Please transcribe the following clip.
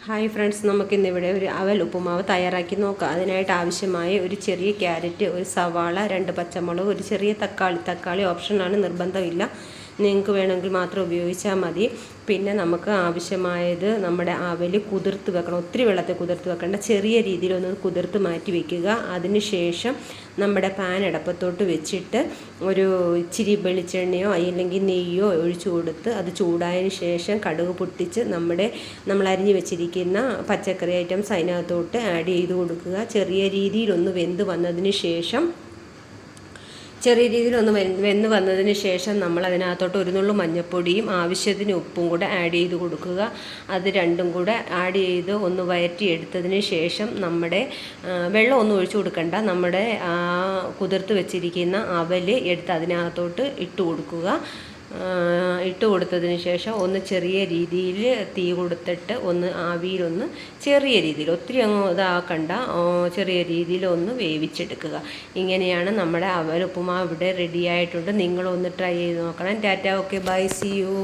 Hi friends, നമുക്കിന്നിവിടെ ഒരു അവൽ ഉപ്പുമാവ് തയ്യാറാക്കി നോക്കാം. അതിനായിട്ട് ആവശ്യമായ ഒരു ചെറിയ ക്യാരറ്റ്, ഒരു സവാള, 2 പച്ചമുളക്, ഒരു ചെറിയ തക്കാളി ഓപ്ഷനാണ്, നിർബന്ധമില്ല. നിങ്ങൾക്ക് വേണമെങ്കിൽ മാത്രം ഉപയോഗിച്ചാൽ മതി. പിന്നെ നമുക്ക് ആവശ്യമായത് നമ്മുടെ അവൽ കുതിർത്ത് വെക്കണം. ഒത്തിരി വെള്ളത്തിൽ കുതിർത്ത് വെക്കേണ്ട, ചെറിയ രീതിയിലൊന്ന് കുതിർത്ത് മാറ്റി വയ്ക്കുക. അതിന് ശേഷം നമ്മുടെ പാൻ അടപ്പത്തോട്ട് വെച്ചിട്ട് ഒരു ഇച്ചിരി വെളിച്ചെണ്ണയോ അല്ലെങ്കിൽ നെയ്യോ ഒഴിച്ചു കൊടുത്ത് അത് ചൂടായതിന് ശേഷം കടുക് പൊട്ടിച്ച് നമ്മൾ അരിഞ്ഞു വെച്ചിരിക്കുന്ന പച്ചക്കറി ഐറ്റംസ് അതിനകത്തോട്ട് ആഡ് ചെയ്ത് കൊടുക്കുക. ചെറിയ രീതിയിലൊന്ന് വെന്ത് വന്നതിന് ശേഷം നമ്മൾ അതിനകത്തോട്ട് ഒരു നുള്ളു മഞ്ഞൾപ്പൊടിയും ആവശ്യത്തിന് ഉപ്പും കൂടെ ആഡ് ചെയ്ത് കൊടുക്കുക. അത് രണ്ടും കൂടെ ആഡ് ചെയ്ത് ഒന്ന് വഴറ്റിയെടുത്തതിന് ശേഷം നമ്മുടെ വെള്ളം ഒന്നും ഒഴിച്ചു കൊടുക്കണ്ട, നമ്മുടെ കുതിർത്ത് വെച്ചിരിക്കുന്ന അവൽ എടുത്ത് അതിനകത്തോട്ട് ഇട്ട് കൊടുക്കുക. ഇട്ട് കൊടുത്തതിന് ശേഷം ഒന്ന് ചെറിയ രീതിയിൽ തീ കൊടുത്തിട്ട് ഒന്ന് ആവിയിലൊന്ന് ചെറിയ രീതിയിൽ, ഒത്തിരി അങ്ങ് ഇതാക്കണ്ട, ചെറിയ രീതിയിൽ ഒന്ന് വേവിച്ചെടുക്കുക. ഇങ്ങനെയാണ് നമ്മുടെ അവൽ ഉപ്പുമാവ് ഇവിടെ റെഡി ആയിട്ടുണ്ട്. നിങ്ങളൊന്ന് ട്രൈ ചെയ്ത് നോക്കണം. Tata, okay, bye, see U.